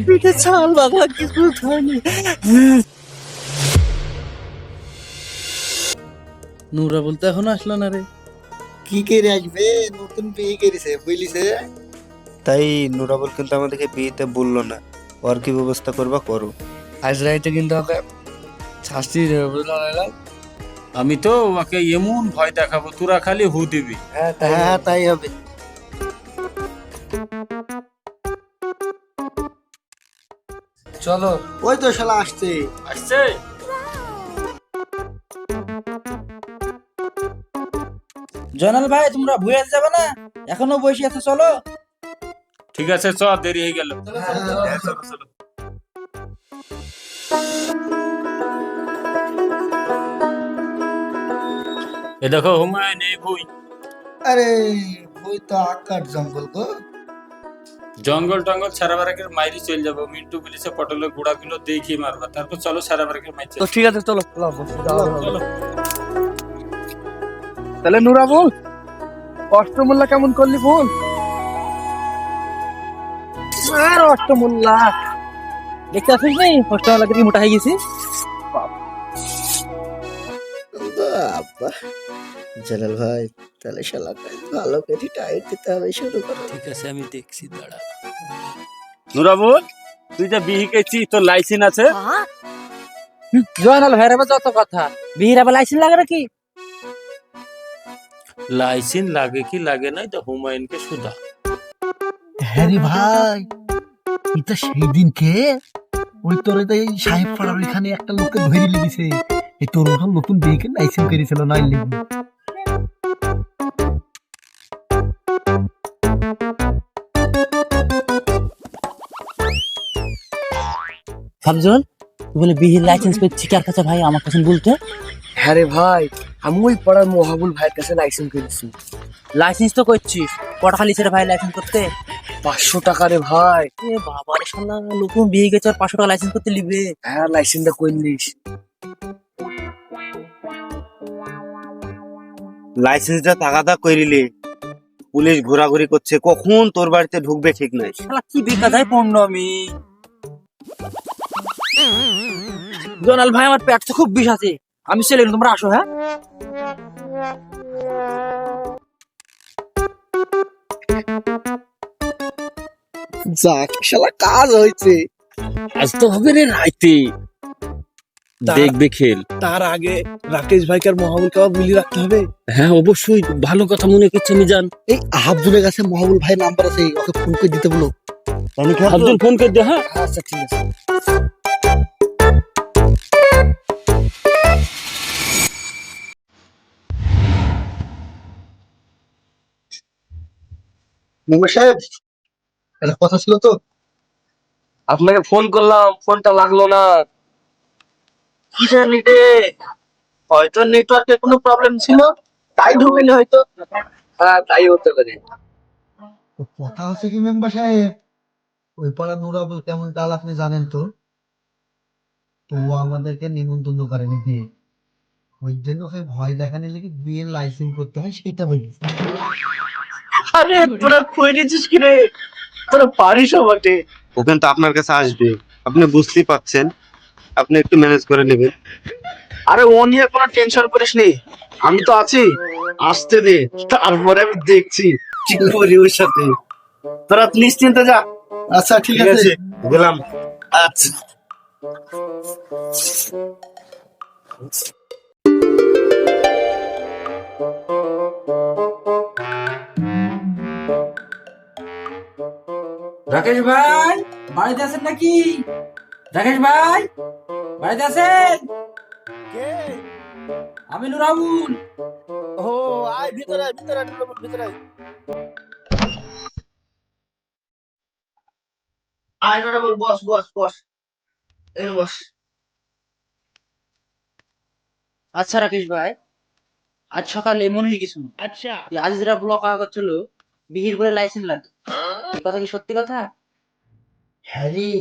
পিঠে ছাল বাংলা কিছু খায়নি। নুরা বলতে এখনো আসলো না রে। কি করে আসবে, নতুন বিয়ে করেছে বুঝলিছে। তাই নুরাবল কিন্তু আমাদেরকে বিয়েতে বললো না, ওর কি ব্যবস্থা করবা করো। আজ রাইতে কিন্তু ওকে শাস্তি দেবে, বুঝলো না? আমি তো ওকে এমন ভয় দেখাবো, তোরা খালি হু দিবি। হ্যাঁ তাই হবে। চলো। ওই তো শালা আসছে। আসছে। জয়নাল ভাই, তোমরা ভুয়ে যাবে না, এখনো বসে আছে, চলো। ঠিক আছে, চ, দেরি হয়ে গেল। চলো চলো। এ দেখো হুমায়ুন, এই ভুই। আরে ওই তো আকার জঙ্গল গো। জঙ্গল টঙ্গল সারা বারাকের মাইরি চলে যাবো। মিন্টু পুলিশে পটলের গুড়াগুলো দেখি মারবা, তারপর চলো সারা বারাকের মাইর। তো ঠিক আছে, চলো। চলো। তাহলে নুরা বল, অষ্টমূল্যা কেমন করলি বল। আর অষ্টমূল্যা দেখতে আসিস নাই, অষ্টমূল্যা কি মোটা হয়ে গেছি। বাবা জালাল ভাই, তাহলে শালা ভালো করে টাইট দিতে হবে, শুরু করো। ঠিক আছে, আমি দেখছি, দাঁড়া। নুরাবুল, তুই যে বিহি কেছি, তোর লাইসেন্স আছে? জয়নাল ভাইয়ের আবার যত কথা, বিহির আবার লাইসেন্স লাগে নাকি? লাইসেন্স লাগে কি লাগে না, তো হুমায়ুনকে সুধা। হ্যাঁ রে ভাই, এটা সেই দিনকে ওই তোর এই সাহেব পাড়ার ওইখানে একটা লোককে ধরে লেগেছে, এই তোর ওখানে নতুন বিয়েকে লাইসেন্স করেছিল নয় লেগে। ফামজল, তুই বলে বিহির লাইসেন্স পেয়েছি কার কাছে ভাই, আমার কাছে বলতে। হ্যাঁ রে ভাই, আমি ওই পাড়ার মহাবুল ভাইয়ের কাছে লাইসেন্স করেছি। লাইসেন্স তো করছিস, কটা খালি ছেড়ে ভাই লাইসেন্স করতে? 500 টাকা রে ভাই। এ বাবা রে, শালা নতুন বিয়ে গেছে আর 500 টাকা লাইসেন্স করতে লিবে? হ্যাঁ, লাইসেন্সটা করলিস। লাইসেন্সটা তাগাদা করিলি, পুলিশ ঘোরাঘুরি করছে, কখন তোর বাড়িতে ঢুকবে ঠিক নাই। শালা কি বেকাদায় পড়লো আমি। জোনাল ভাই, আমার পেটটা খুব বিষ আছে, আমি চলে গেলাম, তোমরা আসো। হ্যাঁ, যাক শালা কাজ হয়েছে। আজ তো হবে রে রাইতে, দেখবে খেল। তার আগে রাকেশ ভাইকে আর মহাবুলকে আবার মিলিয়ে রাখতে হবে। হ্যাঁ অবশ্যই, ভালো কথা মনে করছে মিজান। এই আহাবদুলের কাছে মহাবুল ভাই নাম্বার আছে, ওকে ফোন করে দিতে বলো। আব্দুল ফোন করে দে। হ্যাঁ আচ্ছা ঠিক আছে। মেম্বার সাহেব, একটা কথা ছিল তো। আপনাকে ফোন করলাম, ফোনটা লাগলো না। কি জানি রে, হয়তো নেটওয়ার্কের কোনো প্রবলেম ছিল, তাই ঢুকেনি হয়তো। হ্যাঁ, তাই হতে পারে। কথা হচ্ছে কি মেম্বার সাহেব, ওই পাড়া নুরাবুল কেমন চাল আপনি জানেন তো। তো ও আমাদেরকে নিমন্ত্রণ করেনি বিয়ে, ওই জন্য ওকে ভয় দেখানো লেগে বিয়ের লাইসেন্স করতে হয় সেটা বলছি। আরে তোরা কই নিছিস কি রে, তোরা পারিসও বটে। ও কিন্তু আপনার কাছে আসবে, আপনি বুঝতেই পাচ্ছেন, আপনি একটু ম্যানেজ করে নেবেন। আরে ও নিয়ে কোনো টেনশন করিস নি, আমি তো আছি। আসতে দে, তারপরে আমি দেখছি কি করি ওর সাথে। তোরা নিশ্চিন্তে যা। আচ্ছা ঠিক আছে, গেলাম। আচ্ছা। রাকেশ ভাই বাড়িতে আছেন নাকি? রাকেশ ভাই বাড়িতে আছেন? আমি নুরাবুল। ও আয় ভিতরে, ভিতরে ভিতরে আয় নুরাবুল, বস বস বস, এই বস। আচ্ছা রাকেশ ভাই, আজ সকালে এমন হয়ে গেছিল। আচ্ছা, আজ যেটা ব্লক করছিল, বিহির বলে লাইসেন্স লাগবে, এই কথা কি সত্যি কথা? হ্যাঁ রে,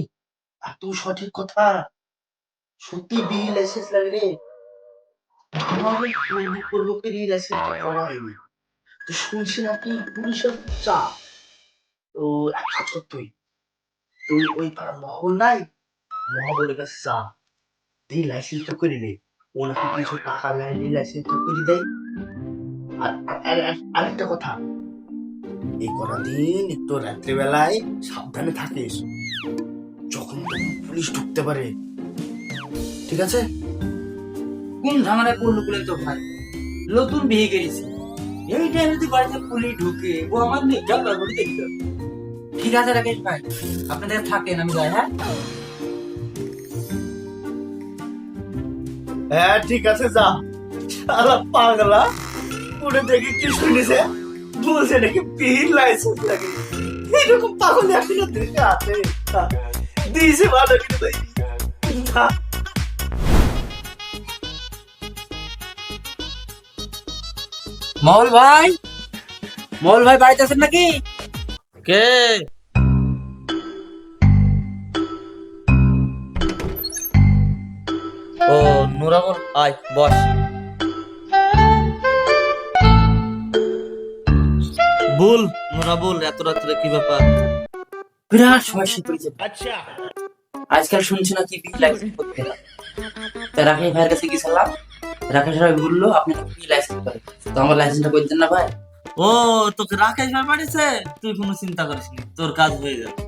এত সঠিক কথা, সত্যি বিয়ে লাইসেন্স লাগে রে। আমাদের পূর্বকে লাইসেন্স করা হয়নি। শুনছি নাকি পুলিশের চাপ। তো এক কাজ কর, তুই তুই ওই পাড়ার মহল নাই, মহলের কাছে যা, দিয়ে লাইসেন্সটা করে নে। ও নাকি কিছু টাকা লাইনে লাইসেন্সটা করে দেয়। আরেকটা কথা, এই কটা দিন একটু রাত্রিবেলায় সাবধানে থাকিস, যখন তখন পুলিশ ঢুকতে পারে, ঠিক আছে? কোন ঝামেলায় পড়লো বলেন তো ভাই? নতুন বিয়ে করেছি, এই টাইমে যদি বাড়িতে পুলিশ ঢুকে, ও আমার নির্যাত করে দেখতে। ঠিক আছে রাকেশ ভাই, আপনাদের থাকেন, আমি যাই। হ্যাঁ হ্যাঁ ঠিক আছে, যা। শালা পাগলা উড়ে দেখে কি শুনেছে, বলছে নাকি বিহির লাইসেন্স লাগে। এরকম পাগল এখনো দেশে আছে, দিয়েছে ভালো কিন্তু ভাই। না, মহল ভাই, মহল ভাই বাড়িতে আছেন নাকি? কে? ও নুরাবল, আয় বস। বল নুরাবল, এত রাত্রে কি ব্যাপার? বিরাট সমস্যা পড়েছে। আজকাল শুনছি নাকি বি লাইসেন্স করতে না। তাই রাকেশ ভাইয়ের কাছে গেছিলাম, রাকেশ ভাই বললো আপনি নাকি বি লাইসেন্স করেন, তো আমার লাইসেন্সটা করে দেন না ভাই। ও তোকে রাকেশ ভাই পাঠিয়েছে, তুই কোনো চিন্তা করিস নি, তোর কাজ হয়ে যাবে।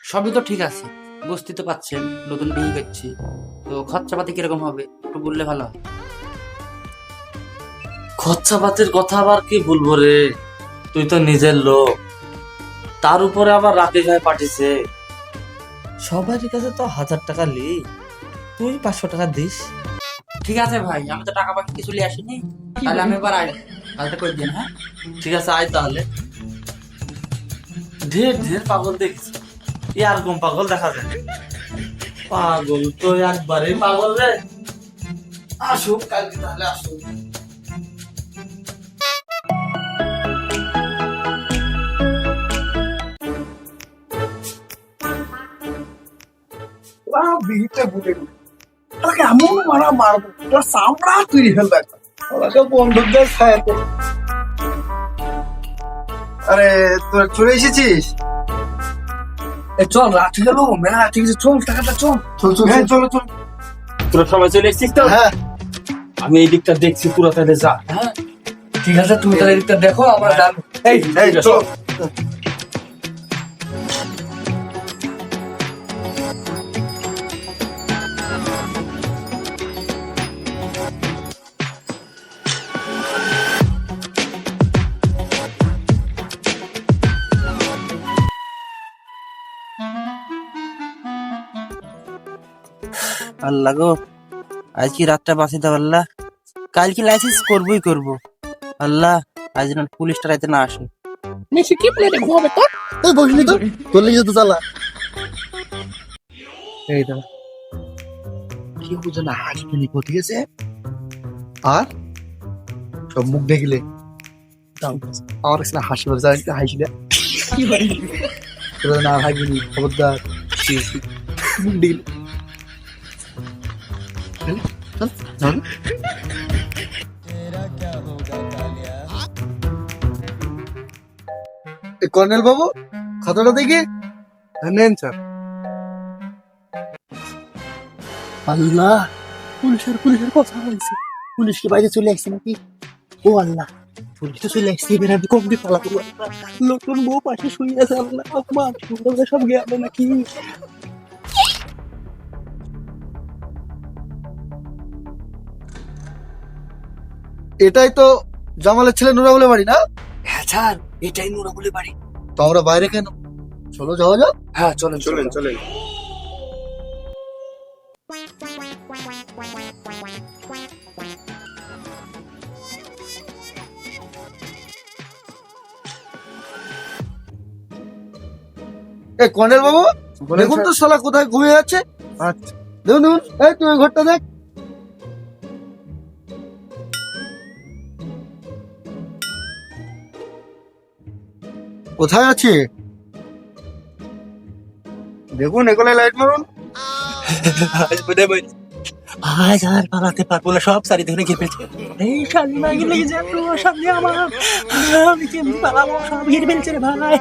সবই তো ঠিক আছে, বুঝতে তো পাচ্ছেন নতুন বিয়ে করছি, তো খরচাপাতি কিরকম হবে একটু বললে ভালো হয়। খরচাপাতির কথা আবার কি বলবো রে, তুই তো নিজের লোক, তার উপরে আবার রাকেশ ভাই পাঠিয়েছে। সবার কাছে তো 1000 টাকা লি, তুই 500 টাকা দিস। ঠিক আছে ভাই, আমি তো টাকা পাখি কিছু নিয়ে আসিনি, তাহলে আমি এবার আই, কাজটা করে দিন। হ্যাঁ ঠিক আছে আয় তাহলে। ঢের ঢের পাগল দেখছি, এরকম পাগল দেখা যায়? পাগল তো একবারে পাগল রে। আসুক কালকে তাহলে, আসুক। ওরা বিহিটা বুঝে গেল, তাকে এমন মারা মারবো, তোর চামড়া তুই ফেলবে একবার। ওরা বন্ধুদের ছায়া তো। আরে তোরা চলে এসেছিস? চল, রাত হয়ে গেল, মেলা রাত হয়ে গেছে, চল টাকাটা, চল চল চল। হ্যাঁ চলো চল। তোরা সবাই চলে এসেছিস তো? হ্যাঁ আমি এই দিকটা দেখছি পুরো, তাহলে যা। হ্যাঁ ঠিক আছে, তুমি তাহলে এদিকটা দেখো, আমরা যাবো। এই এই চল। আল্লাহ গো, আজ কি রাতটা বাঁচাতে পারলা, কাল কি লাইসেন্স করবোই করবো। আল্লাহ, আজ যেন পুলিশটা রাইতে না আসে। কি প্লেটে ঘুমাবে তো? এই বসলি তো, তোর লেগে তো চালা। এই দাও, কি বুঝে না হাসবে নি, ঠিক আছে? আর সব মুখ দেখলে আমার কাছে না হাসি বলে যায়, হাসিলে কি হয় তোরা না হাসবি, খবরদার। মুখ দেখলে কর্নেল বাবু, খাতাটা দেখে নেন স্যার। আল্লাহ, পুলিশের কথা বলছে, পুলিশ কি বাইরে চলে আসছে নাকি? ও আল্লাহ, পুলিশ তো চলে আসছে, এবার আমি কম দিয়ে পালাবো। নতুন বউ পাশে শুয়ে আছে, আল্লাহ আমার সব গেল নাকি? এটাই তো জামালের ছেলে নুরাবুলের বাড়ি না? হ্যাঁ স্যার, এটাই নুরাবুলের বাড়ি। তো আমরা বাইরে কেন? চলো যাওয়া যাক। হ্যাঁ চলেন চলেন চলেন। এই কর্নেল বাবু, দেখুন তো শালা কোথায় ঘুমিয়ে যাচ্ছে। আচ্ছা দেখুন দেখুন, এই তুই ওই ঘরটা দেখ। কোথায় আছে দেখুন, এগুলো লাইট মারুন। আজ আর পালাতে পারবো না, সব চারিদিকে ঘিরে ফেলছে। এই শালিমা গেলে যে তোমার সামনে আমার, আমি কেমনি পালাবো, সব ঘিরে ফেলছে রে ভাই।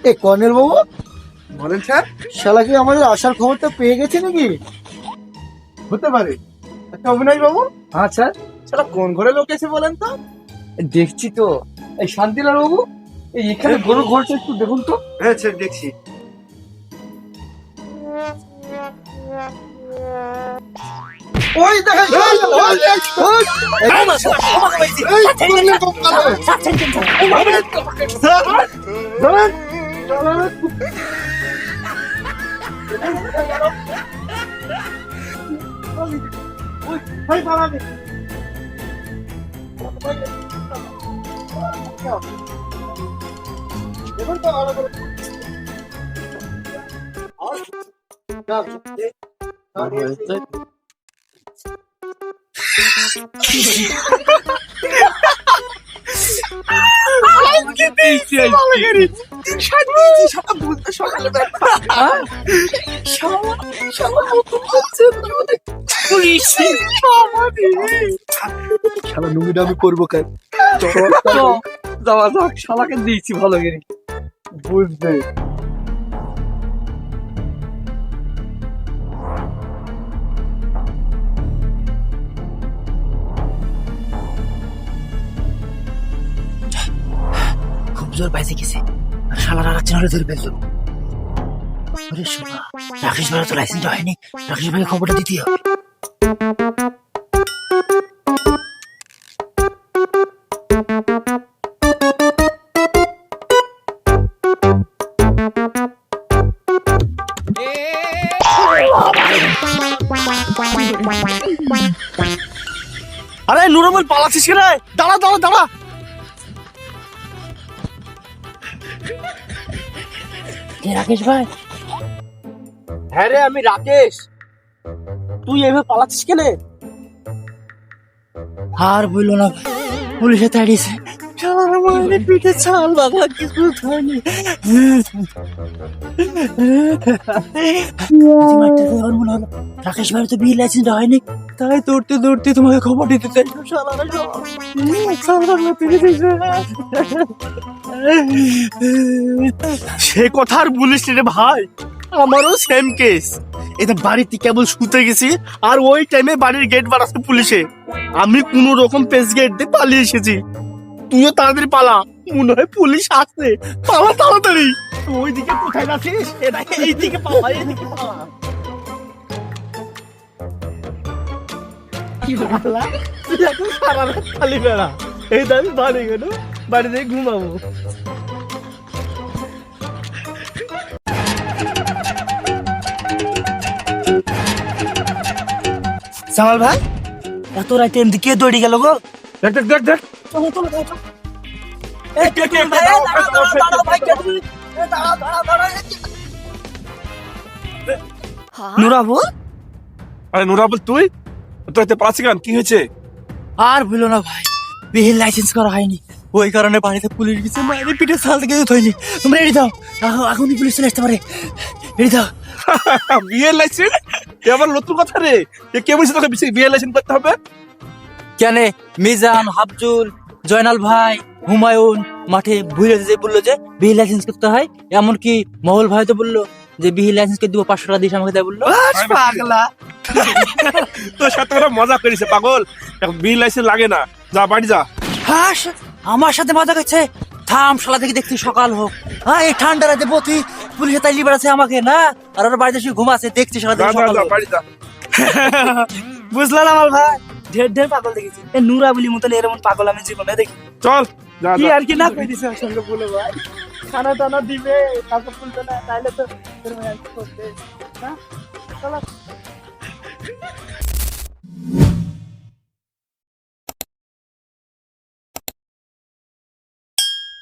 এ কর্নেল বাবু বলেন স্যার, শালা কি আমাদের আসার খবরটা পেয়ে গেছে নাকি? হতে পারে। আচ্ছা অবিনাশ বাবু। হ্যাঁ স্যার। শালা কোন ঘরে লোক এসে বলেন তো? দেখছি তো। এই শান্তিলাল বাবু, এই এখানে গরু ঘরটা একটু দেখুন তো। হ্যাঁ স্যার দেখছি। ওই দেখেন শালা নুমিটা আমি করবো কেন? যাওয়া যাক, শালাকে দিয়েছি ভালো করে। বুঝবে। খুব জোর পাইছে গেছে, শালারা রাখছে না ধরে ফেললো। রাকেশ ভাইয়ের তো লাইসেন্স হয়নি, রাকেশ ভাইকে খবরটা দিতে হবে। আরে নুরুল পালাচ্ছিস কে রে? দাঁড়া দাঁড়া দাঁড়া। রাকেশ ভাই? হ্যাঁ রে, আমি রাকেশ। তুই এভাবে পালাচ্ছিস কেন? আর বললো না, পুলিশে তাড়িয়েছে। পিঠে ছাল বাঁধা কিছু হয়নি। রাকেশ ভাই তো বিয়ে লাইসেন্স হয়নি, তাই দৌড়তে দৌড়তে তোমাকে খবর দিতে চাই। সে কথা আর বলিস রে ভাই, আমারও সেম কেস। এটা বাড়িতে কেবল শুতে গেছি, আর ওই টাইমে বাড়ির গেট বাড়াচ্ছে পুলিশে। আমি কোন রকম পেস গেট দিয়ে পালিয়ে এসেছি। তুইও তাড়াতাড়ি পালা, মনে হয় পুলিশ আসছে। পালা তাড়াতাড়ি। ওই দিকে কোথায় যাচ্ছিস? এটাকে এই দিকে পালা, এই দিকে পালা। কি বলা? তুই এখন সারা রাত খালি বেড়া। এই দামি বাড়ি গেল, বাড়িতে ঘুমাবো। সামাল ভাই, এত রাতে এমনি কে দৌড়ে গেল গো? দেখ দেখ দেখ দেখ। চলো চলো চলো। নুরাবুল? আরে নুরাবুল, তুই তো এতে পালাচ্ছি কেন? কি হয়েছে? আর বলো না ভাই, বিহির লাইসেন্স করা হয়নি, ওই কারণে বাড়িতে পুলিশ গেছে। মায়ের পিঠে ছাল থেকে হয়নি। তোমরা রেডি দাও, এখনই পুলিশ চলে আসতে পারে। রেডি দাও। বিয়ের লাইসেন্স? আবার নতুন কথা রে। কে বলছে তোকে বিয়ের লাইসেন্স করতে হবে? কেন? মিজান, হাফজুল, জয়নাল ভাই, হুমায়ুন মাঠে ভুলে যে বললো যে বিহির লাইসেন্স করতে হয়। এমনকি মহল ভাই তো বললো যে বিহির লাইসেন্স করে দিব, 500 টাকা দিয়ে আমাকে দেয় বললো। পাগলা, তোর সাথে ওরা মজা করেছে পাগল। এখন বিয়ের লাইসেন্স লাগে না, যা বাড়ি যা। হ্যাঁ, আমার সাথে মজা করছে। থাম, শালা থেকে দেখছি সকাল হোক। হ্যাঁ, এই ঠান্ডা রাতে বতি পুলিশে তাই লিবাড়াছে আমাকে না, আর ওর বাড়িতে শুয়ে ঘুমাচ্ছে। দেখছি শালা থেকে সকাল হোক। বাড়ি যা। বুঝলাম আমার ভাই, ঢের ঢের পাগল দেখেছি। নুরা বলি মতন এরকম পাগল আমি জীবনে দেখি। চল যা কি যা। আর কি না কই দিছে সঙ্গে বলে ভাই, খানা টানা দিবে, কাপড় খুলবে না, তাইলে তো করতে না। চলো।